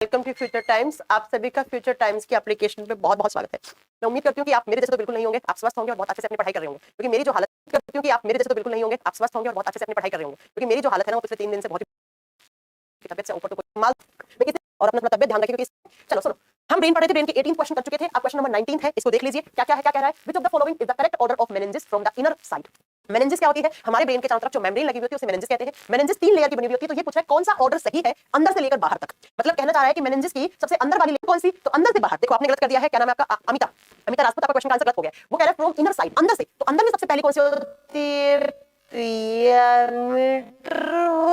Welcome to future times. आप सभी का फ्यूचर टाइम्स की एप्लीकेशन पे बहुत बहुत स्वागत है। मैं उम्मीद करती हूँ कि आप मेरे जैसे तो बिल्कुल नहीं होंगे, आप स्वस्थ होंगे और बहुत अच्छे से अपनी पढ़ाई कर रहे होंगे, क्योंकि मेरी जो हालत करती हूँ कि आप मेरे जैसे तो बिल्कुल नहीं होंगे, आप स्वस्थ होंगे और बहुत अच्छे से अपनी पढ़ाई कर रहे होंगे, क्योंकि मेरी जो हालत है ना वो पिछले 3 दिन से बहुत तबियत से ऊपर तो कोई माल और अपना तबियत ध्यान रखिए, क्योंकि चलो सुनो, हम ब्रेन पढ़े थे, ब्रेन के 18 क्वेश्चन कर चुके थे। अब क्वेश्चन नंबर 19 है, इसको देख लीजिए क्या क्या है, क्या कह रहा है। Which of the following is the correct order of meninges from the inner side. Meninges क्या होती है? हमारे ब्रेन के चारों तरफ जो मेम्ब्रेन लगी हुई होती है उसे मेनिंजेस कहते हैं। मेनिंजेस 3 लेयर की बनी हुई होती है। तो ये पूछ रहा है कौन सा ऑर्डर सही है अंदर से लेकर बाहर तक। मतलब कहना चाह रहा है कि मेनिंजेस की सबसे अंदर वाली लेयर कौन सी, तो अंदर से बाहर। देखो आपने गलत कर दिया है, क्या नाम है आपका? अमिता राजपूत। आपका क्वेश्चन का आंसर गलत हो गया। वो कह रहा है फ्रॉम इनर साइड, अंदर से। तो अंदर में सबसे पहले कौन सी होती है?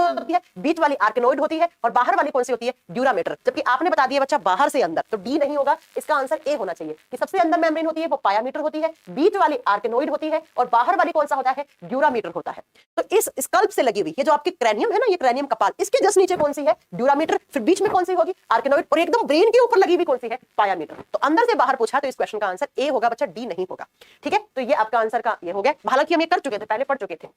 होती है, बीच वाली आर्केनोइड होती है, और बाहर वाली कौन सी होती है? ड्यूरामेटर। जबकि आपने बता दिया बच्चा बाहर से अंदर, तो डी नहीं होगा, इसका आंसर ए होना चाहिए कि सबसे अंदर मेम्ब्रेन होती है वो पायामीटर होती है, बीच वाली आर्केनोइड होती है, और बाहर वाली कौन सा होता है? ड्यूरामीटर होता है। तो इस स्कल्प से लगी हुई ये जो आपकी क्रैनियम है ना, ये क्रैनियम कपाल, इसके जस्ट नीचे कौन सी है? ड्यूरामीटर। फिर बीच में कौन सी होगी? आर्केनोइड। और एकदम ब्रेन के ऊपर लगी हुई कौन सी है? पायामीटर। तो अंदर से बाहर पूछा तो इस क्वेश्चन का आंसर ए होगा बच्चा, डी नहीं होगा। ठीक है, तो ये आपका आंसर का ये हो गया। हालांकि हम ये कर चुके थे, पहले पढ़ चुके थे।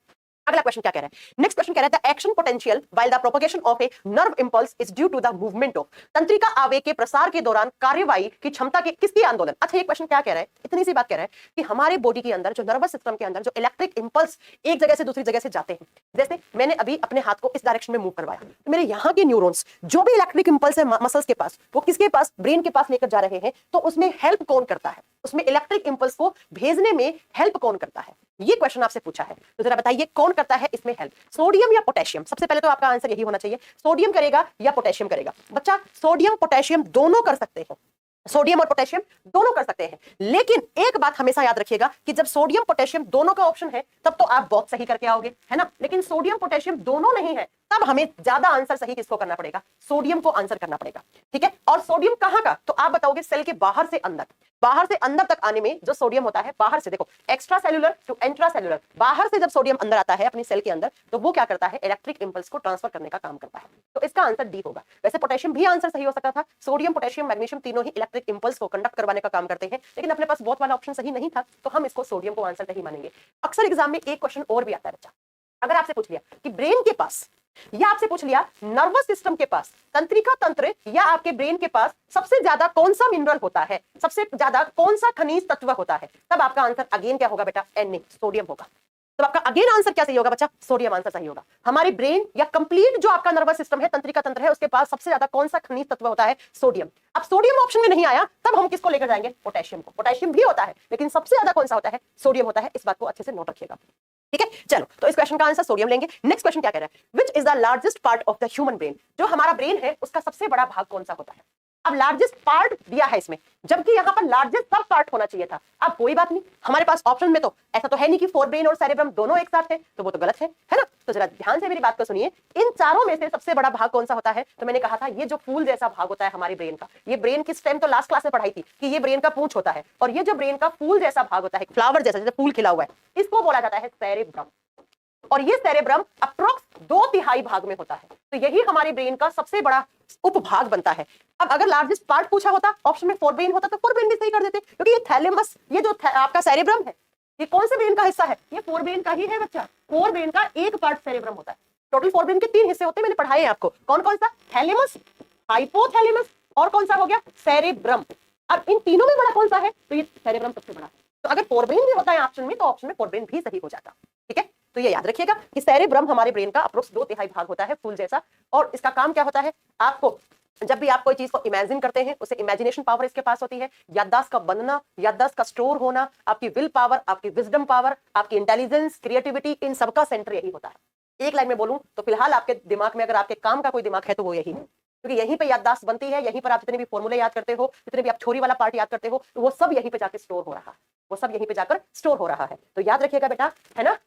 अगला क्वेश्चन क्या कह रहा है? नेक्स्ट क्वेश्चन कह रहा है the action potential while the propagation of a nerve impulse is due to the movement of. तंत्रिका आवेग के प्रसार के दौरान कार्यवाही की क्षमता के किसकी आंदोलन। अच्छा, ये क्वेश्चन क्या कह रहा है? इतनी सी बात कह रहा है कि हमारे बॉडी के अंदर जो नर्वस सिस्टम के अंदर जो इलेक्ट्रिक इंपल्स एक जगह से दूसरी जगह से जाते हैं, जैसे मैंने अभी अपने हाथ को इस डायरेक्शन में मूव करवाया, तो मेरे यहाँ के न्यूरॉन्स जो भी इलेक्ट्रिक इंपल्स है मसल्स के पास, वो किसके पास? ब्रेन के पास लेकर जा रहे हैं। तो उसमें हेल्प कौन करता है? उसमें इलेक्ट्रिक इंपल्स को भेजने में हेल्प कौन करता है? ये क्वेश्चन आपसे पूछा है, तो जरा बताइए कौन करता है इसमें हेल्प? सोडियम या पोटेशियम? सबसे पहले तो आपका आंसर यही होना चाहिए, सोडियम करेगा या पोटेशियम करेगा। बच्चा सोडियम पोटेशियम दोनों कर सकते हैं, सोडियम और पोटेशियम दोनों कर सकते हैं। लेकिन एक बात हमेशा याद रखिएगा कि जब सोडियम पोटेशियम दोनों का ऑप्शन है तब तो आप बहुत सही करके आओगे, है ना। लेकिन सोडियम पोटेशियम दोनों नहीं है, तब हमें ज्यादा आंसर सही किसको करना पड़ेगा? सोडियम को आंसर करना पड़ेगा। ठीक है, और सोडियम कहां का? तो आप बताओगे सेल के बाहर से अंदर। बाहर से अंदर तक आने में जो सोडियम होता है, बाहर से देखो extracellular to intracellular, बाहर से जब सोडियम अंदर आता है अपनी सेल के अंदर, तो वो क्या करता है? इलेक्ट्रिक इंपल्स को ट्रांसफर करने का काम करता है। तो इसका आंसर डी होगा। वैसे पोटेशियम भी आंसर सही हो सकता था, सोडियम पोटेशियम मैग्नीशियम तीनों ही इलेक्ट्रिक इंपल्स को कंडक्ट करवाने का काम करते हैं, लेकिन अपने पास बहुत वाला ऑप्शन सही नहीं था, तो हम इसको सोडियम को आंसर नहीं मानेंगे। अक्सर एग्जाम में एक क्वेश्चन और भी आता है बच्चा, अगर आपसे पूछ लिया कि ब्रेन के पास, या आपसे पूछ लिया नर्वस सिस्टम के पास, तंत्रिका तंत्र या आपके ब्रेन के पास सबसे ज्यादा कौन सा मिनरल होता है, सबसे ज्यादा कौन सा खनिज तत्व होता है, तब आपका आंसर अगेन क्या होगा बेटा? Na, सोडियम होगा। तो आपका अगेन आंसर क्या सही होगा बच्चा? सोडियम आंसर सही होगा। हमारी ब्रेन या कंप्लीट जो आपका नर्वस सिस्टम है, तंत्रिका तंत्र है, उसके पास सबसे ज्यादा कौन सा खनिज तत्व होता है? सोडियम। अब सोडियम ऑप्शन में नहीं आया, तब हम किसको लेकर जाएंगे? पोटेशियम को। पोटेशियम भी होता है, लेकिन सबसे ज्यादा कौन सा होता है? सोडियम होता है। इस बात को अच्छे से नोट रखिएगा। ठीक है, चलो तो इस क्वेश्चन का आंसर सोडियम लेंगे। नेक्स्ट क्वेश्चन क्या कह रहा है? Which is the largest part of the human brain. जो हमारा ब्रेन है उसका सबसे बड़ा भाग कौन सा होता है? अब लार्जेस्ट पार्ट दिया है इसमें, जबकि यहां पर लार्जेस्ट सब पार्ट होना चाहिए था। अब कोई बात नहीं, हमारे पास ऑप्शन में तो ऐसा तो है नहीं कि फोर ब्रेन और सेरेब्रम दोनों एक साथ है, तो वो तो गलत है ना। तो जरा ध्यान से मेरी बात को सुनिए, इन चारों में से सबसे बड़ा भाग कौन सा होता है? तो मैंने कहा था ये जो फूल जैसा भाग होता है हमारे ब्रेन का, ये ब्रेन की स्टेम तो लास्ट क्लास में पढ़ाई थी कि ये ब्रेन का पूंछ होता है, और ये जो ब्रेन का फूल जैसा भाग होता है, फ्लावर जैसा, जैसे फूल खिला हुआ है, इसको बोला जाता है सेरेब्रम। और ये सेरेब्रम अप्रोक्स 2/3 भाग में होता है। तो यही हमारे ब्रेन का सबसे बड़ा उपभाग बनता है। अब अगर लार्जेस्ट पार्ट पूछा होता, ऑप्शन में फोर ब्रेन होता, तो फोर ब्रेन भी सही कर देते, क्योंकि ये थैलेमस, ये जो आपका सेरेब्रम है, ये कौन से ब्रेन का हिस्सा है? ये फोर ब्रेन का ही है बच्चा। फोर ब्रेन का एक पार्ट सेरेब्रम होता है। टोटल फोर ब्रेन के 3 हिस्से होते हैं, मैंने पढ़ाए हैं आपको। कौन कौन सा? थैलेमस, हाइपोथैलेमस, और कौन सा हो गया? सेरेब्रम। अब इन तीनों में बड़ा कौन सा है? तो ये सेरेब्रम सबसे बड़ा है। तो अगर फोर ब्रेन भी होता है ऑप्शन में, तो ऑप्शन में फोर ब्रेन भी सही हो जाता। ठीक है, तो ये याद रखिएगा कि सेरेब्रम हमारे ब्रेन का अप्रोक्स 2/3 भाग होता है, फूल जैसा। और इसका काम क्या होता है? आपको जब भी आप कोई चीज को इमेजिन करते हैं, उसे इमेजिनेशन पावर इसके पास होती है, याददाश्त का बनना, याददाश्त का स्टोर होना, आपकी विल पावर, आपकी विजडम पावर, आपकी इंटेलिजेंस, क्रिएटिविटी, इन सबका सेंटर यही होता है। एक लाइन में बोलूं तो फिलहाल आपके दिमाग में अगर आपके काम का कोई दिमाग है तो वो यही है, क्योंकि यहीं पे याददाश्त बनती है, यहीं पर आप जितने भी फॉर्मूले याद करते हो, जितने भी आप थ्योरी वाला पार्ट याद करते हो, तो वो सब यहीं पे जाकर स्टोर हो रहा है, वो सब यहीं पे जाकर स्टोर हो रहा है। तो याद रखिएगा बेटा, है ना।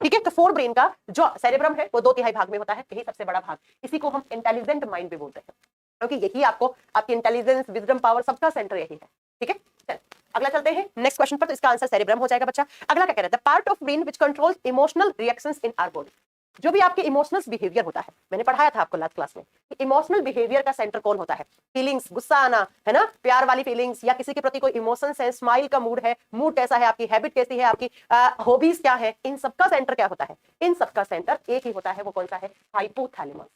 ठीक है, तो फोर ब्रेन का जो सेरेब्रम है वो 2/3 भाग में होता है, यही सबसे बड़ा भाग। इसी को हम इंटेलिजेंट माइंड भी बोलते हैं, क्योंकि यही आपको आपकी इंटेलिजेंस, विजडम पावर, सबका सेंटर यही है। ठीक है, चल अगला चलते हैं नेक्स्ट क्वेश्चन पर। तो इसका आंसर सेरेब्रम हो जाएगा बच्चा। अगला क्या कह रहा है? The part of brain which controls emotional reactions in our body. जो भी आपके इमोशनल बिहेवियर होता है, मैंने पढ़ाया था आपको लास्ट क्लास में कि इमोशनल बिहेवियर का सेंटर कौन होता है? फीलिंग्स, गुस्सा आना, है ना, प्यार वाली फीलिंग्स, या किसी के प्रति कोई इमोशंस है, स्माइल का मूड है, मूड कैसा है, आपकी हैबिट कैसी है, आपकी हॉबीज क्या है, इन सबका सेंटर क्या होता है? इन सबका सेंटर एक ही होता है, वो कौन सा है? हाइपोथैलेमस।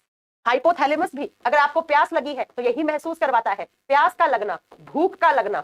हाइपोथैलेमस भी अगर आपको प्यास लगी है तो यही महसूस करवाता है, प्यास का लगना, भूख का लगना,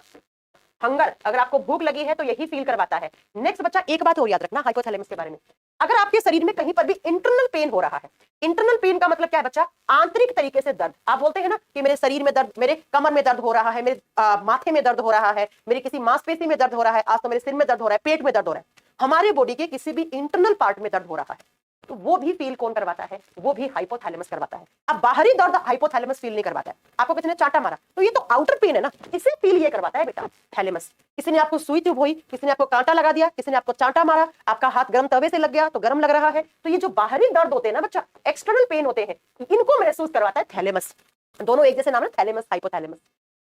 हंगर, अगर आपको भूख लगी है तो यही फील करवाता है। नेक्स्ट बच्चा, एक बात और याद रखना हाइपोथैलेमस के बारे में, अगर आपके शरीर में कहीं पर भी इंटरनल पेन हो रहा है, इंटरनल पेन का मतलब क्या है बच्चा? आंतरिक तरीके से दर्द। आप बोलते हैं ना कि मेरे शरीर में दर्द, मेरे कमर में दर्द हो रहा है, मेरे माथे में दर्द हो रहा है, मेरी किसी मांसपेशी में दर्द हो रहा है, आज तो मेरे सिर में दर्द हो रहा है, पेट में दर्द हो रहा है, हमारे बॉडी के किसी भी इंटरनल पार्ट में दर्द हो रहा है, तो वो भी फील कौन करवाता है? वो भी हाइपोथैलेमस करवाता है। अब बाहरी दर्द हाइपोथैलेमस फील नहीं करवाता है। आपको किसी ने चांटा मारा तो ये तो आउटर पेन है ना, इसे फील ये करवाता है बेटा थैलेमस। किसी ने आपको सुई चुभ हुई, किसी ने आपको कांटा लगा दिया, किसी ने आपको चांटा मारा, आपका हाथ गर्म तवे से लग गया तो गर्म लग रहा है, तो ये जो बाहरी दर्द होते हैं ना बच्चा, एक्सटर्नल पेन होते हैं, इनको महसूस करवाता है थैलेमस। दोनों एक जैसे नाम है, थैलेमस, हाइपोथैलेमस।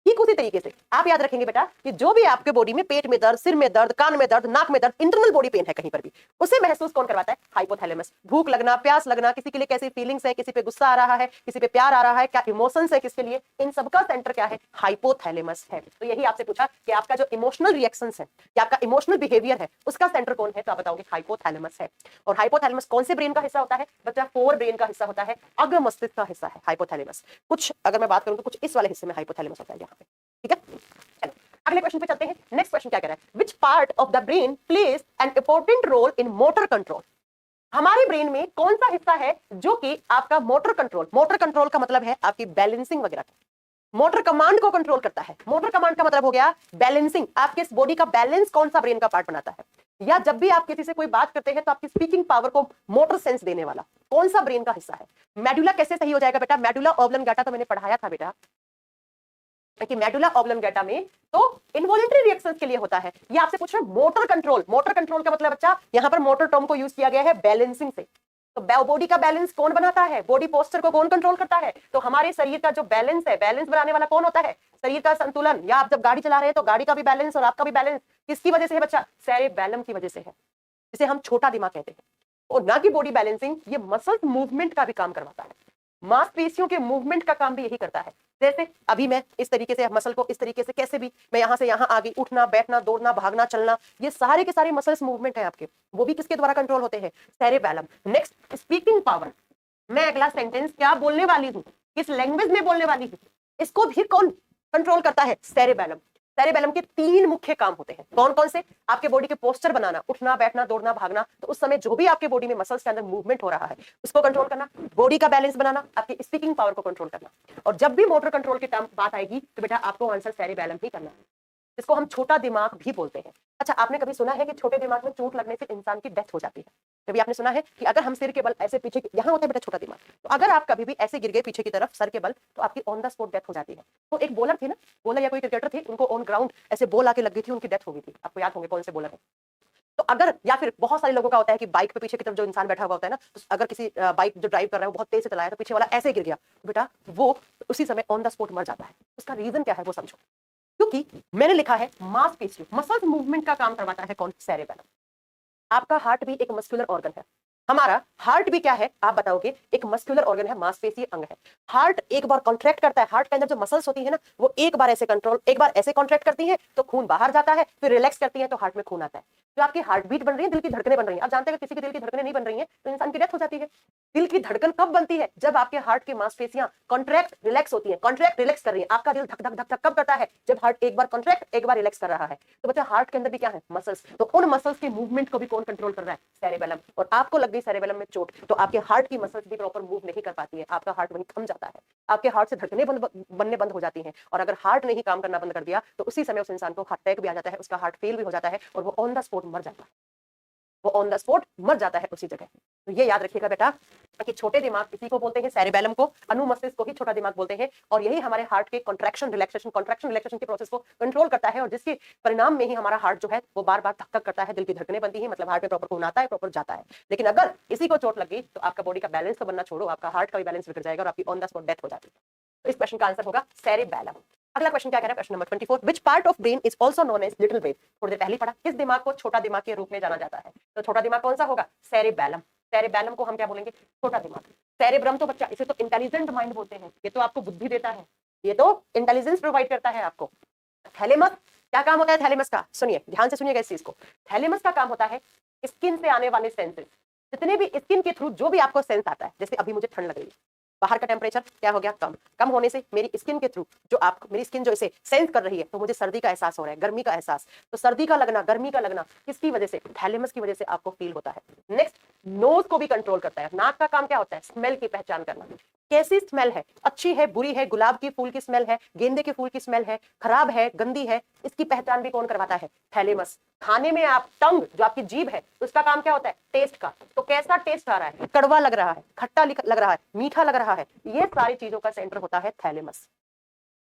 ठीक उसी तरीके से आप याद रखेंगे बेटा कि जो भी आपके बॉडी में पेट में दर्द, सिर में दर्द, कान में दर्द, नाक में दर्द, इंटरनल बॉडी पेन है कहीं पर भी, उसे महसूस कौन करवाता है? हाइपोथैलेमस। भूख लगना, प्यास लगना, किसी के लिए कैसी फीलिंग्स है, किसी पे गुस्सा आ रहा है, किसी पे प्यार आ रहा है, क्या इमोशंस है किसके लिए, इन सबका सेंटर क्या है? हाइपोथैलेमस है। तो यही आपसे पूछा कि आपका जो इमोशनल रिएक्शंस है या आपका इमोशनल बिहेवियर है उसका सेंटर कौन है, तो आप बताओगे हाइपोथैलेमस है। और हाइपोथैलेमस कौन से ब्रेन का हिस्सा होता है बच्चा? फोर ब्रेन का हिस्सा होता है, अग्र मस्तिष्क का हिस्सा है हाइपोथैलेमस। कुछ अगर मैं बात करूं तो कुछ इस वाले हिस्से में हाइपोथैलेमस होता है यहाँ पे, ठीक है। चलो अगले क्वेश्चन पे चलते हैं। नेक्स्ट क्वेश्चन क्या कह रहा है? Which part of the brain plays an important role in motor control? हमारे ब्रेन में कौन सा हिस्सा है जो कि आपका मोटर कंट्रोल, मोटर कंट्रोल का मतलब है आपकी बैलेंसिंग वगैरह, मोटर कमांड को कंट्रोल करता है। मोटर कमांड का मतलब हो गया बैलेंसिंग, आपके इस बॉडी का बैलेंस कौन सा ब्रेन का पार्ट बनाता है? या जब भी आप किसी से कोई बात करते हैं तो आपकी स्पीकिंग पावर को मोटर सेंस देने वाला कौन सा ब्रेन का हिस्सा है? मेडुला कैसे सही हो जाएगा बेटा? मेडुला ऑब्लंगेटा तो मैंने पढ़ाया था बेटा कि मेडुला ऑब्लंगेटा में तो इनवॉलंटरी रिएक्शंस के लिए होता है। ये आपसे पूछ रहा है मोटर कंट्रोल। मोटर कंट्रोल का मतलब बच्चा यहाँ पर मोटर टर्म को यूज किया गया है बैलेंसिंग से। तो बॉडी का बैलेंस कौन बनाता है? बॉडी पोस्चर को कौन कंट्रोल करता है? तो हमारे शरीर का जो बैलेंस है, बैलेंस बनाने वाला कौन होता है? शरीर का संतुलन, या आप जब गाड़ी चला रहे हैं तो गाड़ी का भी बैलेंस और आपका भी बैलेंस किसकी वजह से है बच्चा? सेरेबैलम की वजह से है, जिसे हम छोटा दिमाग कहते हैं। और ना कि बॉडी बैलेंसिंग, ये मसल मूवमेंट का भी काम करवाता है, मांसपेशियों के मूवमेंट का काम भी यही करता है। जैसे अभी मैं इस तरीके से मसल को इस तरीके से कैसे भी मैं यहां से यहां आ गई, उठना, बैठना, दौड़ना, भागना, चलना, ये सारे के सारे मसल्स मूवमेंट है आपके, वो भी किसके द्वारा कंट्रोल होते हैं? सेरेबैलम। Next, speaking power. मैं अगला सेंटेंस क्या बोलने वाली हूँ, किस लैंग्वेज में बोलने वाली हूँ, इसको भी कौन कंट्रोल करता है? सेरेबैलम। सेरेबैलम के तीन मुख्य काम होते हैं, कौन कौन से? आपके बॉडी के पोस्चर बनाना, उठना, बैठना, दौड़ना, भागना, तो उस समय जो भी आपके बॉडी में मसल्स के अंदर मूवमेंट हो रहा है उसको कंट्रोल करना, बॉडी का बैलेंस बनाना, आपकी स्पीकिंग पावर को कंट्रोल करना। और जब भी मोटर कंट्रोल की बात आएगी तो बेटा आपको आंसर सेरेबैलम ही करना है, जिसको हम छोटा दिमाग भी बोलते हैं। अच्छा, आपने कभी सुना है कि छोटे दिमाग में चोट लगने से इंसान की डेथ हो जाती है? कभी आपने सुना है कि अगर हम सिर के बल ऐसे पीछे, यहाँ होता है बेटा छोटा दिमाग, तो अगर आप कभी भी ऐसे गिर गए पीछे की तरफ सर के बल तो आपकी ऑन द स्पॉट डेथ हो जाती है। तो एक बॉलर थे ना, बॉलर या कोई क्रिकेटर थे, उनको ऑन ग्राउंड ऐसे बॉल आके लग गई थी, उनकी डेथ हो गई थी। आपको याद होंगे कौन से बॉलर है? तो अगर, या फिर बहुत सारे लोगों का होता है कि बाइक पे पीछे की तरफ जो इंसान बैठा हुआ होता है ना, तो अगर किसी बाइक जो ड्राइव कर रहा है वो बहुत तेज से चलाया तो पीछे वाला ऐसे गिर गया, बेटा वो उसी समय ऑन द स्पॉट मर जाता है। उसका रीजन क्या है वो समझो, क्योंकि मैंने लिखा है मांसपेशियों, मसल्स मूवमेंट का काम करवाता है कौन? सेरेबैलम। आपका हार्ट भी एक मस्कुलर ऑर्गन है, हमारा हार्ट भी क्या है आप बताओगे? एक मस्कुलर ऑर्गन है, मांसपेशीय अंग है। हार्ट एक बार कॉन्ट्रैक्ट करता है, हार्ट के अंदर जो मसल्स होती है ना, वो एक बार ऐसे कॉन्ट्रैक्ट करती है तो खून बाहर जाता है, फिर रिलैक्स करती है तो हार्ट में खून आता है। जो आपकी हार्ट बीट बन रही है, दिल की धड़कनें बन रही है, आप जानते हैं किसी की दिल की धड़कनें नहीं बन रही है तो इंसान की डेथ हो जाती है। दिल की धड़कन कब बनती है? जब आपके हार्ट की मांसपेशियां कॉन्ट्रैक्ट रिलैक्स होती है, कॉन्ट्रैक्ट रिलैक्स कर रही है। आपका दिल धक धक धक धक कब करता है? जब हार्ट एक बार कॉन्ट्रैक्ट एक बार रिलैक्स कर रहा है। तो बच्चा हार्ट के अंदर भी क्या है? मसल्स। तो उन मसल्स के मूवमेंट को भी कौन कंट्रोल कर रहा है? सेरेबैलम। और आपको लग गई सेरेबैलम में चोट तो आपके हार्ट की मसल्स भी प्रॉपर मूव नहीं कर पाती है, आपका हार्ट वहीं थम जाता है, आपके हार्ट से धड़कनें बनने बंद हो जाती हैं। और अगर हार्ट ने ही काम करना बंद कर दिया तो उसी समय उस इंसान को हार्ट अटैक भी आ जाता है, उसका हार्ट फेल भी हो जाता है और वो ऑन द स्पॉट मर जाता है, वो ऑन द स्पॉट मर जाता है उसी जगह। तो ये याद रखिएगा बेटा कि छोटे दिमाग इसी को बोलते हैं सेरेबैलम को, अनुमस्तिष्क को ही छोटा दिमाग बोलते हैं। और यही हमारे हार्ट के कॉन्ट्रैक्शन रिलैक्सेशन के प्रोसेस को कंट्रोल करता है और जिसके परिणाम में ही हमारा हार्ट जो है वो बार बार धक धक करता है, दिल की धड़कनें बनती है, मतलब हार्ट में प्रॉपर खून आता है, प्रॉपर जाता है। लेकिन अगर इसी को चोट लगी तो आपका बॉडी का बैलेंस तो बनना छोड़ो, आपका हार्ट का भी बैलेंस बिगड़ जाएगा और आपकी ऑन द स्पॉट डेथ हो जाती है। तो इस क्वेश्चन का आंसर होगा सेरेबैलम। अगला क्वेश्चन क्या कह रहा है? Question number 24, which part of brain is also known as little brain? थोड़ी देर पहले पढ़ा, किस दिमाग को छोटा दिमाग के रूप में जाना जाता है? तो छोटा दिमाग कौन सा होगा? सेरेबैलम। सेरेबैलम को हम क्या बोलेंगे? छोटा दिमाग। सेरेब्रम तो बच्चा, इसे तो इंटेलिजेंट माइंड बोलते हैं, ये तो आपको बुद्धि देता है, ये तो इंटेलिजेंस प्रोवाइड करता है आपको। थैलेमस, क्या काम होता है थैलेमस का? सुनिए, ध्यान से सुनिएगा इस चीज को। थैलेमस का काम होता है स्किन से आने वाले सेंसेस, जितने भी स्किन के थ्रू जो भी आपको सेंस आता है, जैसे अभी मुझे ठंड लग रही है, बाहर का टेम्परेचर क्या हो गया? कम। कम होने से मेरी स्किन के थ्रू जो आप, मेरी स्किन जो इसे सेंस कर रही है, तो मुझे सर्दी का एहसास हो रहा है, गर्मी का एहसास। तो सर्दी का लगना, गर्मी का लगना किसकी वजह से? थैलेमस की वजह से आपको फील होता है। नेक्स्ट, नोज को भी कंट्रोल करता है। नाक का काम क्या होता है? स्मेल की पहचान करना। कैसी स्मेल है, अच्छी है, बुरी है, गुलाब की फूल की स्मेल है, गेंदे के फूल की स्मेल है, खराब है, गंदी है, इसकी पहचान भी कौन करवाता है? थैलेमस। खाने में आप टंग, जो आपकी जीभ है, उसका काम क्या होता है? टेस्ट का। तो कैसा टेस्ट आ रहा है? कड़वा लग रहा है, खट्टा लग रहा है, मीठा लग रहा है, ये सारी चीजों का सेंटर होता है थैलेमस।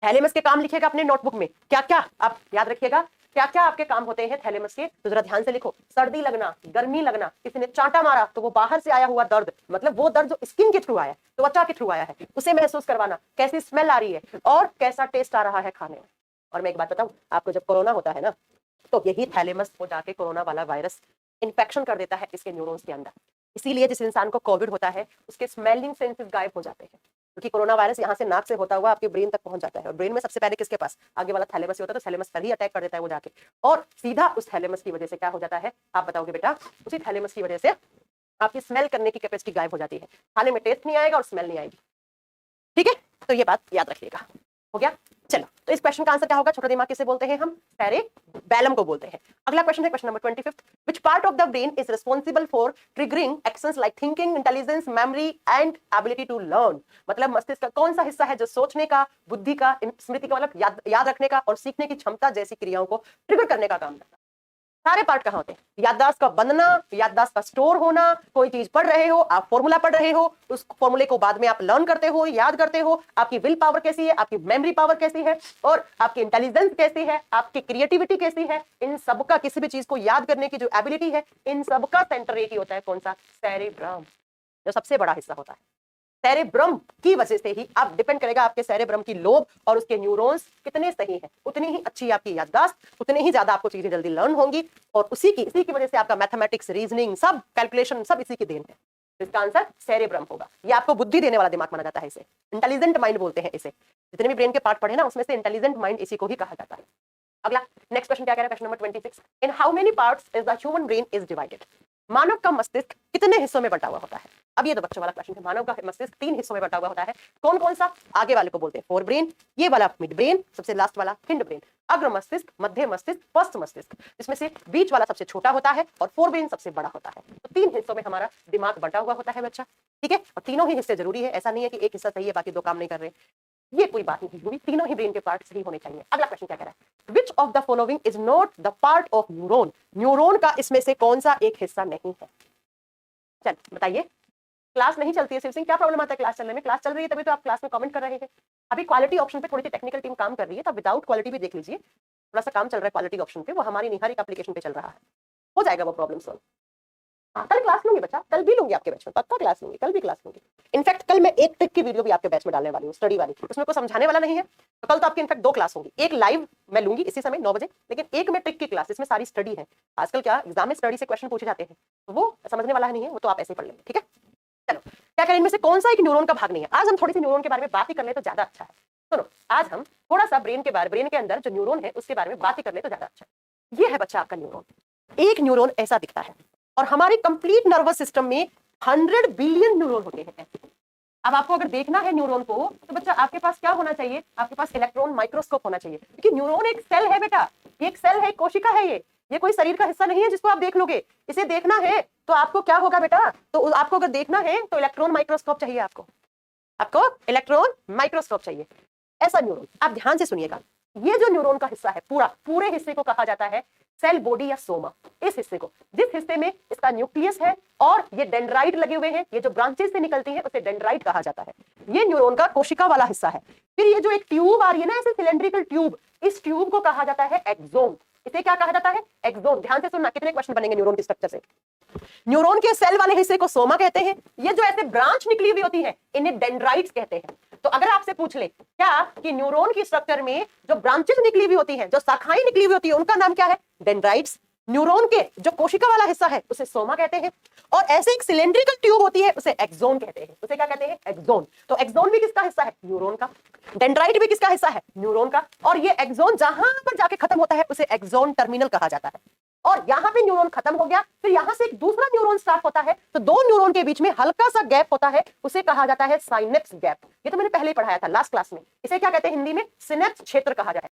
थैलेमस के काम लिखिएगा अपने नोटबुक में, क्या क्या आप याद रखिएगा, क्या क्या आपके काम होते हैं थैलेमस के, तो जरा ध्यान से लिखो। सर्दी लगना, गर्मी लगना, किसी ने चांटा मारा तो वो बाहर से आया हुआ दर्द, मतलब वो दर्द जो स्किन के थ्रू आया है, त्वचा के थ्रू आया है, उसे महसूस करवाना, कैसी स्मेल आ रही है और कैसा टेस्ट आ रहा है खाने में। और मैं एक बात बताऊं आपको, जब कोरोना होता है ना, तो यही थैलेमस को जाके कोरोना वाला वायरस इन्फेक्शन कर देता है इसके न्यूरॉन्स के अंदर। इसीलिए जिस इंसान को कोविड होता है उसके स्मेलिंग सेंसेस गायब हो जाते हैं, क्योंकि कोरोना वायरस यहाँ से नाक से होता हुआ आपके ब्रेन तक पहुंच जाता है, और ब्रेन में सबसे पहले किसके पास? आगे वाला थैलेमस होता है, तो थैलेमस पर ही अटैक कर देता है वो जाके, और सीधा उस थैलेमस की वजह से क्या हो जाता है आप बताओगे बेटा? उसी थैलेमस की वजह से आपकी स्मेल करने की कैपेसिटी गायब हो जाती है, खाने में टेस्ट नहीं आएगा और स्मेल नहीं आएगी। ठीक है, तो ये बात याद रखिएगा। हो गया? चलो, तो इस क्वेश्चन का आंसर क्या होगा? छोटा दिमाग किसे बोलते हैं हम? सेरेबैलम को बोलते हैं। अगला क्वेश्चन है question number 25, which part of the brain is responsible for triggering actions like thinking, intelligence, memory and ability to learn. मतलब मस्तिष्क का कौन सा हिस्सा है जो सोचने का, बुद्धि का, स्मृति का, मतलब याद रखने का और सीखने की क्षमता जैसी क्रियाओं को ट्रिगर करने का काम करता है? सारे पार्ट कहाँ होते हैं? याददाश्त का बनना, याददाश्त का स्टोर होना, कोई चीज पढ़ रहे हो आप, फॉर्मूला पढ़ रहे हो, उस फॉर्मूले को बाद में आप लर्न करते हो, याद करते हो, आपकी विल पावर कैसी है, आपकी मेमोरी पावर कैसी है, और आपकी इंटेलिजेंस कैसी है, आपकी क्रिएटिविटी कैसी है, इन सबका, किसी भी चीज को याद करने की जो एबिलिटी है, इन सबका सेंटर एक ही होता है, कौन सा? सेरेब्रम, जो सबसे बड़ा हिस्सा होता है। सेरेब्रम की वजह से ही आप, डिपेंड करेगा आपके सेरेब्रम की लोब और उसके न्यूरॉन्स कितने सही हैं, उतनी ही अच्छी आपकी याददाश्त, उतनी ही ज्यादा आपको चीजें जल्दी लर्न होंगी, और इसी की वजह से आपका मैथमेटिक्स, रीजनिंग, सब कैलकुलेशन सब इसी की देन है। इसका आंसर सेरेब्रम होगा। ये आपको बुद्धि देने वाला दिमाग माना जाता है, इसे इंटेलिजेंट माइंड बोलते हैं। इसे जितने भी ब्रेन के पार्ट पढ़े ना, उसमें से इंटेलिजेंट माइंड इसी को ही कहा जाता है। अगला नेक्स्ट क्वेश्चन क्या कह रहा है? Question number 26, in how many parts is the human brain is divided? मानव का मस्तिष्क कितने हिस्सों में बंटा हुआ होता है? अब ये तो बच्चों वाला क्वेश्चन है। मानव का मस्तिष्क 3 हिस्सों में बंटा हुआ होता है। कौन कौन सा? आगे वाले को बोलते हैं फोर ब्रेन, ये वाला मिड ब्रेन, सबसे लास्ट वाला हिंड ब्रेन। अग्र मस्तिष्क, मध्य मस्तिष्क, पश्च मस्तिष्क, इसमें से बीच वाला सबसे छोटा होता है और फोर ब्रेन सबसे बड़ा होता है। तो 3 हिस्सों में हमारा दिमाग बंटा हुआ होता है बच्चा, ठीक है, और तीनों ही हिस्से जरूरी है, ऐसा नहीं है कि एक हिस्सा सही है बाकी 2 काम नहीं कर रहे, ये कोई बात नहीं हुई, तीनों ही ब्रेन के पार्ट सही होने चाहिए। अगला क्वेश्चन क्या कह रहा है? Which of the following is not the part of neuron? Neuron का इसमें से कौन सा एक हिस्सा नहीं है? चल बताइए। क्लास नहीं चलती है शिव सिंह, क्या प्रॉब्लम आता है क्लास चलने में? क्लास चल रही है तभी तो आप क्लास में कमेंट कर रहे हैं। अभी क्वालिटी ऑप्शन पे थोड़ी सी टेक्निकल टीम काम कर रही है, तो विदाउट क्वालिटी भी देख लीजिए, थोड़ा सा काम चल रहा है क्वालिटी ऑप्शन पे, वो हमारी निहारिक एप्लीकेशन पे चल रहा है, हो जाएगा वो प्रॉब्लम सॉल्व। कल क्लास लूंगी बच्चा, कल भी लूंगी आपके बैच में, पक्का क्लास लूंगी, कल भी क्लास लूंगी। इनफैक्ट कल मैं एक ट्रिक की वीडियो भी आपके बैच में डालने वाली हूँ, स्टडी वाली, उसमें कोई समझाने वाला नहीं है, तो कल तो आपकी इनफैक्ट 2 क्लास होंगी। एक लाइव मैं लूंगी इसी समय 9 बजे, लेकिन एक में ट्रिक की क्लास, इसमें सारी स्टडी है। आजकल क्या एग्जाम में स्टडी से क्वेश्चन पूछे जाते हैं, तो वो समझने वाला नहीं है, वो तो आप ऐसे ही पढ़ लेंगे, ठीक है। चलो, क्या करें, इनमें से कौन सा एक न्यूरॉन का भाग नहीं है? आज हम थोड़ी सी न्यूरॉन के बारे में बात ही कर ले तो ज्यादा अच्छा है। सुनो, आज हम थोड़ा सा ब्रेन के अंदर जो न्यूरॉन है उसके बारे में बात ही कर ले तो ज्यादा अच्छा है। ये है बच्चा आपका न्यूरॉन। एक न्यूरॉन ऐसा दिखता है, और हमारे कंप्लीट नर्वस सिस्टम में 100 बिलियन न्यूरॉन होते हैं। अब आपको अगर देखना है न्यूरॉन को, तो बच्चा आपके पास क्या होना चाहिए? आपके पास इलेक्ट्रॉन माइक्रोस्कोप होना चाहिए, क्योंकि न्यूरॉन एक सेल है बेटा, एक सेल है, कोशिका है, ये कोई शरीर का हिस्सा नहीं है जिसको आप देख लोगे। इसे देखना है तो आपको क्या होगा बेटा? तो आपको अगर देखना है तो इलेक्ट्रॉन माइक्रोस्कोप चाहिए, आपको इलेक्ट्रॉन माइक्रोस्कोप चाहिए। ऐसा न्यूरॉन, आप ध्यान से सुनिएगा, ये जो न्यूरॉन का हिस्सा है, पूरे हिस्से को कहा जाता है सेल बॉडी या सोमा। इस हिस्से को, जिस हिस्से में इसका न्यूक्लियस है और ये डेंड्राइट लगे हुए हैं, ये जो ब्रांचेस से निकलती है उसे डेंड्राइट कहा जाता है। ये न्यूरॉन का कोशिका वाला हिस्सा है। फिर ये जो एक ट्यूब आ रही है ना, ऐसे सिलेंड्रिकल ट्यूब, इस ट्यूब को कहा जाता है एक्सोन। इसे क्या कहा जाता है? एक्सोन। ध्यान से सुनना, कितने क्वेश्चन बनेंगे न्यूरॉन के स्ट्रक्चर से। न्यूरॉन के सेल वाले हिस्से को सोमा कहते हैं। ये जो ऐसे ब्रांच निकली हुई होती है इन्हें डेंड्राइट्स कहते हैं। तो अगर आपसे पूछ ले क्या कि न्यूरॉन की स्ट्रक्चर में जो ब्रांचेस निकली हुई होती हैं, जो शाखाएं निकली हुई होती है, उनका नाम क्या है? डेंड्राइट्स। न्यूरॉन के जो कोशिका वाला हिस्सा है उसे सोमा कहते हैं, और ऐसे एक सिलेंड्रिकल ट्यूब होती है उसे एक्सोन कहते हैं। उसे क्या कहते हैं? एक्सोन। तो एक्सोन भी किसका हिस्सा है? न्यूरॉन का। डेंड्राइट भी किसका हिस्सा है? न्यूरॉन का। और ये एक्सोन जहां पर जाके खत्म होता है उसे एक्सोन टर्मिनल कहा जाता है। और यहां पे न्यूरॉन खत्म हो गया, फिर यहां से एक दूसरा न्यूरॉन स्टार्ट होता है, तो दो न्यूरॉन के बीच में हल्का सा गैप होता है, उसे कहा जाता है साइनेप्स गैप। ये तो मैंने पहले ही पढ़ाया था लास्ट क्लास में। इसे क्या कहते हैं हिंदी में? सिनेप्स क्षेत्र कहा जाता है।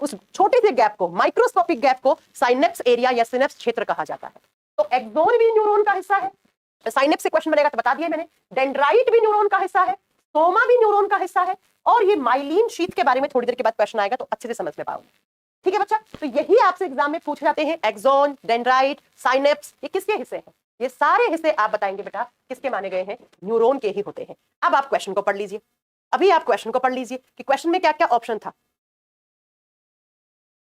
उस छोटे से गैप को, माइक्रोस्कोपिक गैप को साइनेप्स एरिया या सिनेप्स क्षेत्र कहा जाता है। तो एक्सोन भी न्यूरॉन का हिस्सा है। साइनेप्स से क्वेश्चन बनेगा तो बता दिया मैंने। डेंड्राइट भी न्यूरॉन का हिस्सा है, सोमा भी न्यूरॉन का हिस्सा है, और ये माइलिन शीथ के बारे में थोड़ी देर के बाद क्वेश्चन आएगा तो अच्छे से समझ में पाओगे। ठीक है बच्चा, तो यही आपसे एग्जाम में पूछ जाते हैं। एक्सोन, डेंड्राइट, साइनेप्स, ये किसके हिस्से हैं? ये सारे हिस्से आप बताएंगे बेटा किसके माने गए हैं? न्यूरॉन के ही होते हैं। अब आप क्वेश्चन को पढ़ लीजिए। अभी आप क्वेश्चन को पढ़ लीजिए कि क्वेश्चन में क्या क्या ऑप्शन था।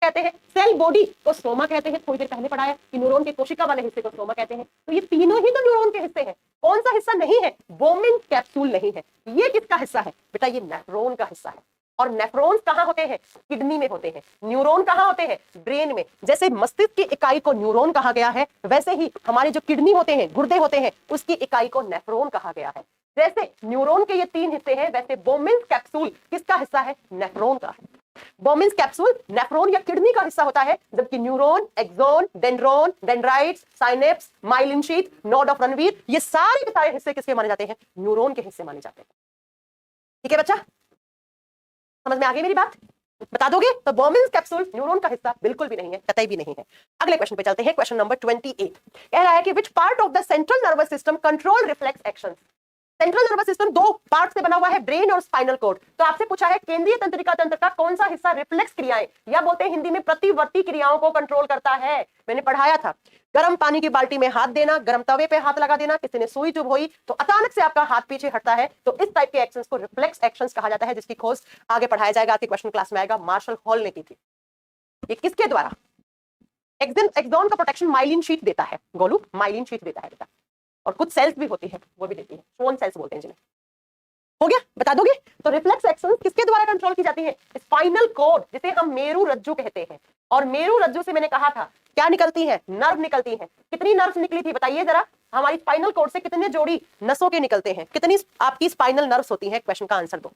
कहते हैं सेल बॉडी को सोमा कहते हैं, थोड़ी देर पहले पढ़ाया कि न्यूरॉन के कोशिका वाले हिस्से को सोमा कहते हैं। तो ये तीनों ही तो न्यूरॉन के हिस्से हैं। कौन सा हिस्सा नहीं है? बोमिन कैप्सूल नहीं है। ये किसका हिस्सा है बेटा? ये नेफ्रॉन का हिस्सा है। और नेफ्रॉन्स कहां होते हैं? किडनी में होते हैं। न्यूरॉन कहां होते हैं? ब्रेन में। जैसे मस्तिष्क की इकाई को न्यूरॉन कहा गया है, वैसे ही हमारे जो किडनी होते हैं, गुर्दे होते हैं, उसकी इकाई को नेफ्रॉन कहा गया है। जैसे न्यूरॉन के ये तीन हिस्से हैं, वैसे बोमिन कैप्सूल किसका हिस्सा है? नेफ्रॉन का है। बोमिन्स कैप्सूल नेफ्रॉन या किडनी का हिस्सा होता है, जबकि neuron, axon, dendron, dendrites, synapse, myelin sheath, node of Ranvier, ये सारे के सारे हिस्से किसके माने जाते हैं? न्यूरॉन के हिस्से माने जाते हैं। ठीक है बच्चा, समझ में आ गई मेरी बात? बता दोगे? तो बोमिन्स कैप्सूल न्यूरॉन का हिस्सा बिल्कुल भी नहीं है, कतई भी नहीं है। अगले क्वेश्चन पे चलते हैं। क्वेश्चन नंबर 28 कह रहा है कि विच part of the central nervous system control reflex actions. Central nervous system दो पार्ट से बना हुआ है, ब्रेन और स्पाइनल कोड। तो आपसे पूछा है केंद्रीय तंत्रिका तंत्र का कौन सा हिस्सा रिफ्लेक्स क्रियाएं या बोलते हैं हिंदी में प्रतिवर्ती क्रियाओं को कंट्रोल करता है। मैंने पढ़ाया था, गर्म पानी की बाल्टी में हाथ देना, गर्म तवे पे हाथ लगा देना, किसी ने सुई चुभ हुई तो अचानक से आपका हाथ पीछे हटता है, तो इस टाइप के एक्शंस को रिफ्लेक्स एक्शंस कहा जाता है, जिसकी खोज आगे पढ़ाया जाएगा, आपके क्वेश्चन क्लास में आएगा। मार्शल हॉल ने की थी। ये किसके द्वारा? एक्सोन का प्रोटेक्शन माइलिन शीट देता है। गोलू, माइलिन शीट देता है बेटा, और कुछ सेल्स भी होती है वो भी देती है, स्वोन सेल्स बोलते हैं जिन्हें। हो गया, बता दोगे? तो रिफ्लेक्स एक्शंस किसके द्वारा कंट्रोल की जाती है? स्पाइनल कोड, जिसे हम मेरु रज्जु कहते हैं। और मेरु रज्जु से मैंने कहा था क्या निकलती है? नर्व निकलती है। कितनी नर्व निकली थी बताइए जरा? हमारी स्पाइनल कोड से कितने जोड़ी नसों के निकलते हैं? कितनी आपकी स्पाइनल नर्व्स होती है? क्वेश्चन का आंसर दो।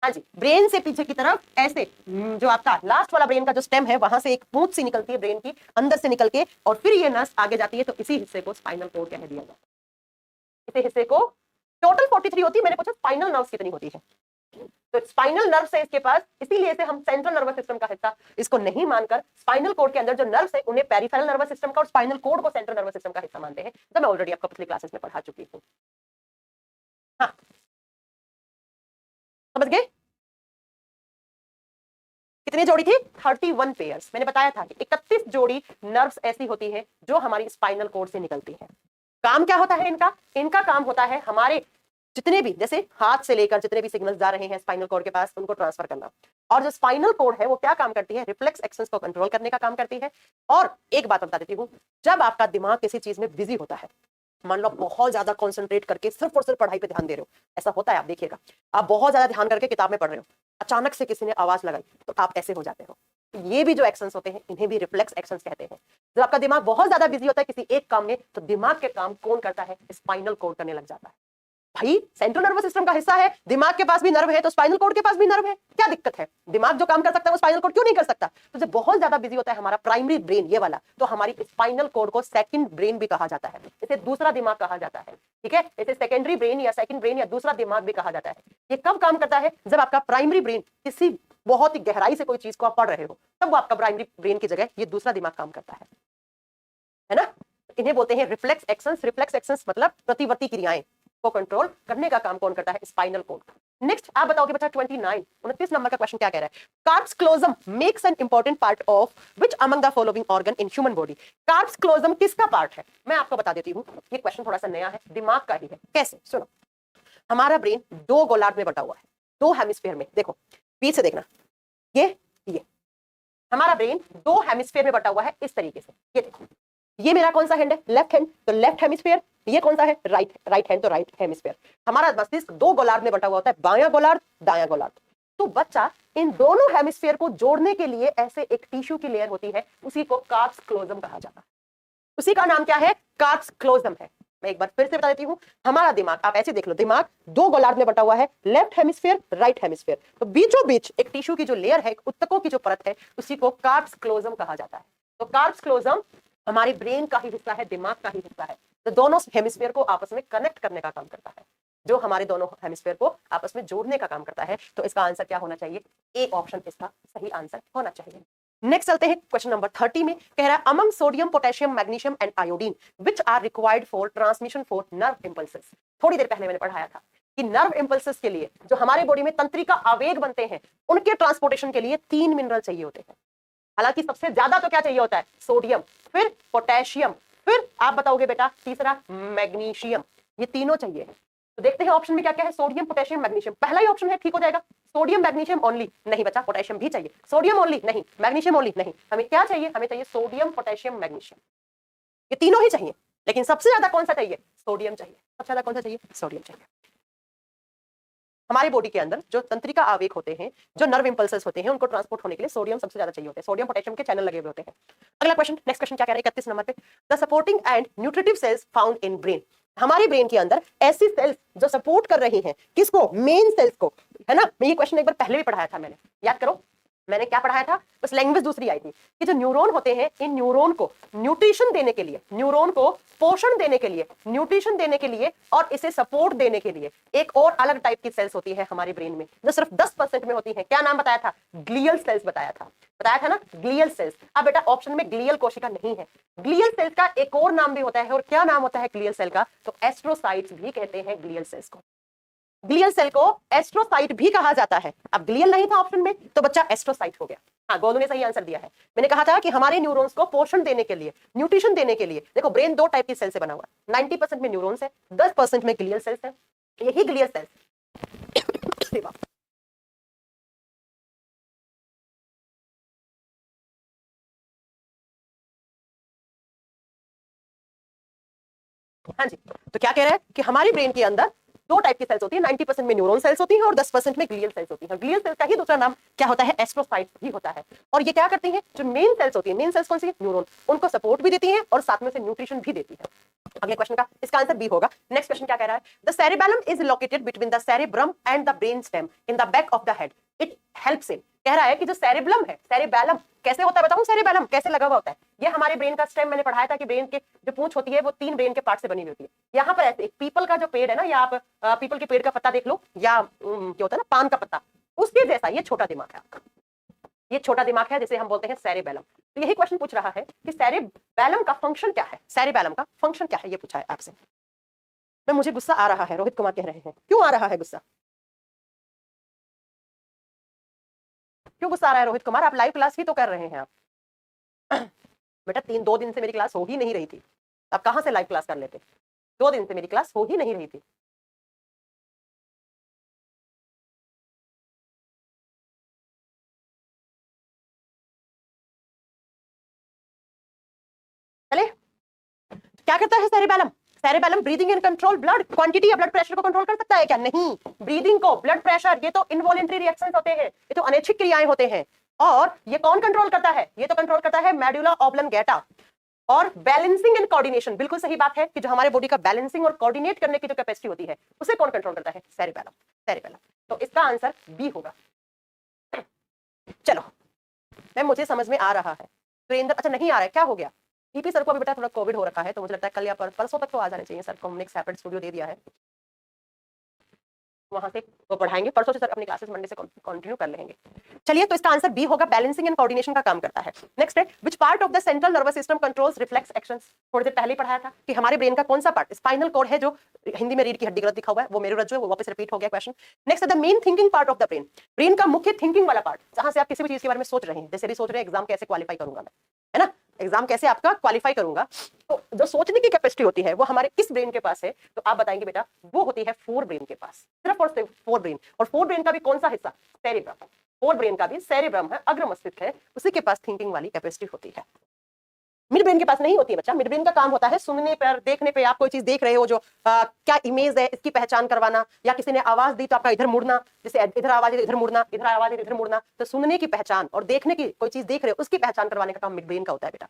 हाँ जी, ब्रेन से पीछे की तरफ ऐसे जो आपका लास्ट वाला ब्रेन का जो स्टेम है, वहां से एक पूंछ सी निकलती है ब्रेन की, अंदर से निकल के, और फिर ये नस आगे जाती है, तो इसी हिस्से को स्पाइनल कोड कह दिया जाता है। इसी हिस्से को टोटल 43 होती है। मैंने पूछा स्पाइनल नर्व्स कितनी होती है, तो स्पाइनल नर्व्स है इसके पास, इसीलिए इसे हम सेंट्रल नर्वस सिस्टम का हिस्सा इसको नहीं मानकर स्पाइनल कोड के अंदर जो नर्व्स है उन्हें पेरिफेरल नर्वस सिस्टम का और स्पाइनल कोड को सेंट्रल नर्वस सिस्टम का हिस्सा मानते हैं, जो मैं ऑलरेडी आपको पिछली क्लासेस में पढ़ा चुकी हूँ। हाँ, समझ गए? कितनी जोड़ी थी? 31 पेयर्स। मैंने बताया था कि 31 जोड़ी नर्व्स ऐसी होती है जो हमारी स्पाइनल कोड से निकलती है। काम क्या होता है इनका? इनका काम होता है हमारे जितने भी, जैसे हाथ से लेकर जितने भी सिग्नल्स जा रहे हैं स्पाइनल कोड के पास, उनको ट्रांसफर करना। और जो स्पाइनल कोड है वो क्या काम करती है? रिफ्लेक्स एक्शंस को कंट्रोल करने का काम करती है। और एक बात बता देती हूँ, जब आपका दिमाग किसी चीज में बिजी होता है, मान लो बहुत ज्यादा कंसंट्रेट करके सिर्फ और सिर्फ पढ़ाई पे ध्यान दे रहे हो, ऐसा होता है, आप देखिएगा, आप बहुत ज्यादा ध्यान करके किताब में पढ़ रहे हो, अचानक से किसी ने आवाज लगाई तो आप ऐसे हो जाते हो। ये भी जो एक्शंस होते हैं इन्हें भी रिफ्लेक्स एक्शंस कहते हैं। जब आपका दिमाग बहुत ज्यादा बिजी होता है किसी एक काम में, तो दिमाग के काम कौन करता है? स्पाइनल कोड करने लग जाता है। भाई सेंट्रल नर्वस सिस्टम का हिस्सा है, दिमाग के पास भी नर्व है, तो स्पाइनल कोड के पास भी नर्व है, क्या दिक्कत है? दिमाग जो काम कर सकता है वो स्पाइनल कोड क्यों नहीं कर सकता? तो जब बहुत ज्यादा बिजी होता है हमारा प्राइमरी ब्रेन, ये वाला, तो हमारी स्पाइनल कोड को सेकंड ब्रेन भी कहा जाता है, इसे दूसरा दिमाग कहा जाता है। ठीक है, इसे सेकेंडरी ब्रेन या सेकंड ब्रेन या दूसरा दिमाग भी कहा जाता है। ये कब काम करता है? जब आपका प्राइमरी ब्रेन किसी बहुत ही गहराई से कोई चीज को आप पढ़ रहे हो, तब वो आपका प्राइमरी ब्रेन की जगह ये दूसरा दिमाग काम करता है ना? इन्हें बोलते हैं रिफ्लेक्स एक्शंस। रिफ्लेक्स एक्शंस मतलब प्रतिवर्ती क्रियाएं को कंट्रोल करने का काम कौन करता है? Spinal cord. नेक्स्ट आप बताओगे बच्चा 29 नंबर का क्वेश्चन क्या कह रहा है? Corpus callosum makes an important part of which among the following organ in human body. Corpus callosum किसका पार्ट है? मैं आपको बता देती हूँ, ये क्वेश्चन थोड़ा सा नया है, दिमाग का ही है। कैसे? सुनो, हमारा ब्रेन दो गोलार्ध में बटा हुआ है, दो हेमिस्फीयर में। देखो बीच से देखना, ये हमारा ब्रेन दो हेमिस्फीयर में बटा हुआ है इस तरीके से। ये देखो, ये मेरा कौन सा हैंड है? लेफ्ट हैंड, तो लेफ्ट हेमिस्फीयर। ये कौन सा है? राइट हैंड, तो राइट हेमिस्फीयर। हमारा मस्तिष्क दो गोलार्ध में बटा हुआ होता है, बायां गोलार्ध, दायां गोलार्ध। तो बच्चा इन दोनों हेमिस्फीयर को जोड़ने के लिए ऐसे एक टिश्यू की लेयर होती है, उसी को कार्प्स क्लोजम कहा जाता है। उसी का नाम क्या है? कार्प्स क्लोजम है। मैं एक बार फिर से बता देती हूं, हमारा दिमाग आप ऐसे देख लो, दिमाग दो गोलार्ध में बटा हुआ है, लेफ्ट हेमिस्फीयर, राइट हेमिस्फीयर। तो बीचों बीच एक टिश्यू की जो लेयर है, उत्तकों की जो परत है, उसी को कार्प्स क्लोजम कहा जाता है। तो कार्प्स क्लोजम हमारे ब्रेन का ही हिस्सा है, दिमाग का ही हिस्सा है। तो दोनों हेमिस्फीयर को आपस में कनेक्ट करने का काम करता है, जो हमारे दोनों हेमिस्फीयर को आपस में जोड़ने का काम करता है। तो इसका आंसर क्या होना चाहिए? ए ऑप्शन इसका सही आंसर होना चाहिए। नेक्स्ट चलते हैं क्वेश्चन नंबर 30 में। कह रहा है among sodium, potassium, magnesium and iodine which are required for transmission for nerve impulses. थोड़ी देर पहले मैंने पढ़ाया था कि नर्व इंपल्सेस के लिए जो हमारे बॉडी में तंत्रिका आवेग बनते हैं, उनके ट्रांसपोर्टेशन के लिए 3 मिनरल चाहिए होते हैं। हालांकि सबसे ज्यादा तो क्या चाहिए होता है? सोडियम, फिर पोटेशियम, फिर आप बताओगे बेटा तीसरा मैग्नीशियम। ये तीनों चाहिए। तो देखते हैं ऑप्शन में क्या क्या है। Sodium, potassium, magnesium. पहला ही ऑप्शन है, ठीक हो जाएगा। सोडियम मैग्नीशियम ओनली नहीं बचा, पोटेशियम भी चाहिए। सोडियम ओनली नहीं, मैग्नीशियम ओनली नहीं। हमें क्या चाहिए? हमें चाहिए सोडियम, पोटेशियम, मैग्नीशियम। ये तीनों ही चाहिए, लेकिन सबसे ज्यादा कौन सा चाहिए? सोडियम चाहिए। सबसे ज्यादा कौन सा चाहिए? सोडियम चाहिए। हमारी बॉडी के अंदर जो तंत्रिका आवेग होते हैं, जो नर्व इंपल्सेस होते हैं, उनको ट्रांसपोर्ट होने के लिए सोडियम सबसे ज्यादा चाहिए होते हैं। सोडियम पोटेशियम के चैनल लगे हुए होते हैं। अगला क्वेश्चन, नेक्स्ट क्वेश्चन क्या कह रहा है 31 नंबर पे। The supporting and nutritive cells found in brain. हमारे ब्रेन के अंदर ऐसी सेल्स जो सपोर्ट कर रही हैं, किसको? मेन सेल्स को, है ना। मैं ये क्वेश्चन एक बार पहले भी पढ़ाया था, मैंने याद करो मैंने क्या पढ़ाया था, बस लैंग्वेज दूसरी आई थी कि जो न्यूरॉन होते हैं, इन न्यूरॉन को न्यूट्रिशन देने के लिए, न्यूरॉन को पोषण देने के लिए, न्यूट्रिशन देने के लिए और इसे सपोर्ट देने के लिए एक और अलग टाइप की सेल्स होती है हमारे ब्रेन में, जो सिर्फ 10% में होती है। क्या नाम बताया था? ग्लियल सेल्स बताया था ना, ग्लियल सेल्स। अब बेटा ऑप्शन में ग्लियल कोशिका नहीं है। ग्लियल सेल्स का एक और नाम भी होता है, और क्या नाम होता है ग्लियल सेल का? तो एस्ट्रोसाइट्स भी कहते हैं ग्लियल सेल्स को। ग्लियल सेल को एस्ट्रोसाइट भी कहा जाता है। अब ग्लियल नहीं था ऑप्शन में, तो बच्चा एस्ट्रोसाइट हो गया। हाँ, गोलू ने सही आंसर दिया है। मैंने कहा था कि हमारे न्यूरॉन्स को पोषण देने के लिए, न्यूट्रिशन देने के लिए, देखो ब्रेन दो टाइप की सेल से बना हुआ है। 90% में न्यूरॉन्स है, 10% में ग्लियल सेल्स है। यही ग्लियल सेल्स हाँ जी, तो क्या कह रहा है कि हमारी ब्रेन के अंदर दो टाइप की सेल्स होती है। 90% में न्यूरॉन सेल्स होती हैं और 10% में ग्लियल सेल्स होती हैं। ग्लियल सेल्स का ही दूसरा नाम क्या होता है? एस्ट्रोसाइट भी होता है। और ये क्या करती हैं? जो मेन सेल्स होती है, मेन सेल्स कौन सी है? न्यूरॉन, उनको सपोर्ट भी देती हैं और साथ में से न्यूट्रिशन भी देती है। अगले क्वेश्चन का इसका आंसर बी होगा। नेक्स्ट क्वेश्चन क्या कह रहा है? The cerebellum is located between the cerebrum and the brain stem in the back of the head. It helps in. कह रहा है कि जो सेरेब्लम है, सेरेबेलम कैसे होता है बताऊं? सेरेबेलम कैसे लगा हुआ होता है? ये हमारे ब्रेन का स्टेम, मैंने पढ़ाया था कि ब्रेन के जो पूंछ होती है वो 3 ब्रेन के पार्ट से बनी हुई होती है। यहाँ पर ऐसे एक पीपल का जो पेड़ है ना, या आप पीपल के पेड़ का पत्ता देख लो, या क्या होता है ना, पान का पत्ता, उसके जैसा ये छोटा दिमाग है आपका। ये छोटा दिमाग है जिसे हम बोलते हैं सेरेबेलम। तो यही क्वेश्चन पूछ रहा है कि सेरेबेलम का फंक्शन क्या है? सेरेबेलम का फंक्शन क्या है, ये पूछा है आपसे। मैं मुझे गुस्सा आ रहा है, रोहित कुमार कह रहे हैं। क्यों आ रहा है गुस्सा? क्यों गुस्सा आ रहा है रोहित कुमार? आप लाइव क्लास ही तो कर रहे हैं आप। बेटा 2 दिन से मेरी क्लास हो ही नहीं रही थी, आप कहां से लाइव क्लास कर लेते? 2 दिन से मेरी क्लास हो ही नहीं रही थी। चले, क्या करता है cerebellum? Cerebellum breathing and control blood quantity या ब्लड प्रेशर को कंट्रोल कर सकता है क्या? नहीं। ब्रीदिंग को, ब्लड प्रेशर, ये तो इनवॉलेंटरी रिएक्शंस होते हैं, ये तो अनैच्छिक क्रियाएं होते हैं। और ये कौन कंट्रोल करता है? ये तो कंट्रोल करता है मेडुला ऑब्लंगेटा। और बैलेंसिंग एंड कोऑर्डिनेशन, बिल्कुल सही बात है कि जो हमारे बॉडी का बैलेंसिंग और कोऑर्डिनेट करने की जो कैपेसिटी होती है, उसे कौन कंट्रोल करता है? सेरेबेलम। सेरेबेलम। तो इसका आंसर बी होगा। चलो, मैं मुझे समझ में आ रहा है। सुरेंद्र, अच्छा नहीं आ रहा है, क्या हो गया? पीपी सर को अभी बेटा थोड़ा कोविड हो रखा है, तो मुझे लगता है कल या परसों तक तो आ जाने चाहिए। सर को हमने एक सेपरेट स्टूडियो दे दिया है, वहां से वो पढ़ाएंगे। परसों से सर अपनी क्लासेस मंडे से कंटिन्यू कर लेंगे। चलिए, तो इसका आंसर बी होगा, बैलेंसिंग एंड कोऑर्डिनेशन का काम करता है। नेक्स्ट है which part of the central nervous system controls reflex actions. थोड़ी देर पहले ही पढ़ाया था कि हमारे ब्रेन का कौन सा पार्ट, स्पाइनल कॉर्ड है, जो हिंदी में रीढ़ की हड्डी गलत लिखा हुआ है, वो मेरुरज्जु है, वो वापस रिपीट हो गया क्वेश्चन। नेक्स्ट है the main thinking part of the brain. Brain का मुख्य थिंकिंग वाला पार्ट, जहां से आप किसी भी चीज के बारे में सोच रहे हैं, जैसे भी सोच रहे हैं एग्जाम कैसे क्वालिफाई करूंगा मैं, है ना, एग्जाम कैसे आपका क्वालिफाई करूंगा। तो जो सोचने की कैपेसिटी होती है वो हमारे किस ब्रेन के पास है? तो आप बताएंगे बेटा, वो होती है फोर ब्रेन के पास, सिर्फ और सिर्फ फोर ब्रेन। और फोर ब्रेन का भी कौन सा हिस्सा? सेरेब्रम। फोर ब्रेन का भी सेरेब्रम है, अग्र मस्तिष्क है, उसी के पास थिंकिंग वाली कैपेसिटी होती है। मिड ब्रेन के पास नहीं होती है बच्चा। मिड ब्रेन का काम होता है सुनने पर, देखने पे, आप कोई चीज देख रहे हो जो क्या इमेज है इसकी पहचान करवाना, या किसी ने आवाज दी तो आपका इधर मुड़ना, जैसे इधर आवाज है इधर मुड़ना, इधर आवाज है इधर मुड़ना। तो सुनने की पहचान और देखने की, कोई चीज देख रहे हो उसकी पहचान करवाने का काम मिड ब्रेन का होता है बेटा।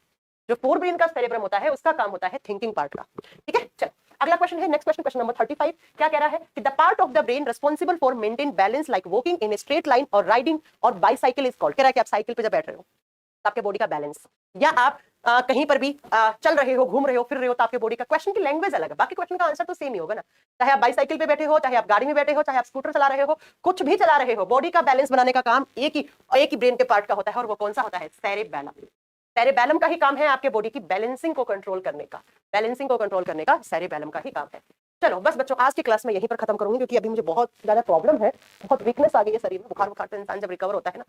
जो फोर ब्रेन का सेरेब्रम होता है उसका काम होता है थिंकिंग पार्ट का। ठीक है, चलो अगला क्वेश्चन है, नेक्स्ट क्वेश्चन, क्वेश्चन नंबर 35। क्या कह रहा है कि the part of the brain responsible for maintain balance like walking in straight line और राइडिंग और बाइसाइकिल इज कॉल्ड। कह रहा है कि आप साइकिल पे जब बैठ रहे हो तो आपके बॉडी का बैलेंस, या आप कहीं पर भी चल रहे हो, घूम रहे हो, फिर रहे हो, तो आपके बॉडी का, क्वेश्चन की लैंग्वेज अलग है, बाकी क्वेश्चन का आंसर तो सेम ही होगा ना। चाहे आप बाइसाइकिल पे बैठे हो, चाहे आप गाड़ी में बैठे हो, चाहे आप स्कूटर चला रहे हो, कुछ भी चला रहे हो, बॉडी का बैलेंस बनाने का काम एक ही ब्रेन के पार्ट का होता है, और वो कौन सा होता है? सेरेबैलम। सेरेबैलम का ही काम है आपके बॉडी की बैलेंसिंग को कंट्रोल करने का, बैलेंसिंग को कंट्रोल करने का सेरेबैलम का ही काम है। चलो बस बच्चों, आज की क्लास में यहीं पर खत्म करूंगी, क्योंकि अभी मुझे बहुत ज्यादा प्रॉब्लम है, बहुत वीकनेस आ गई है शरीर में, बुखार बुखार से इंसान जब रिकवर होता है ना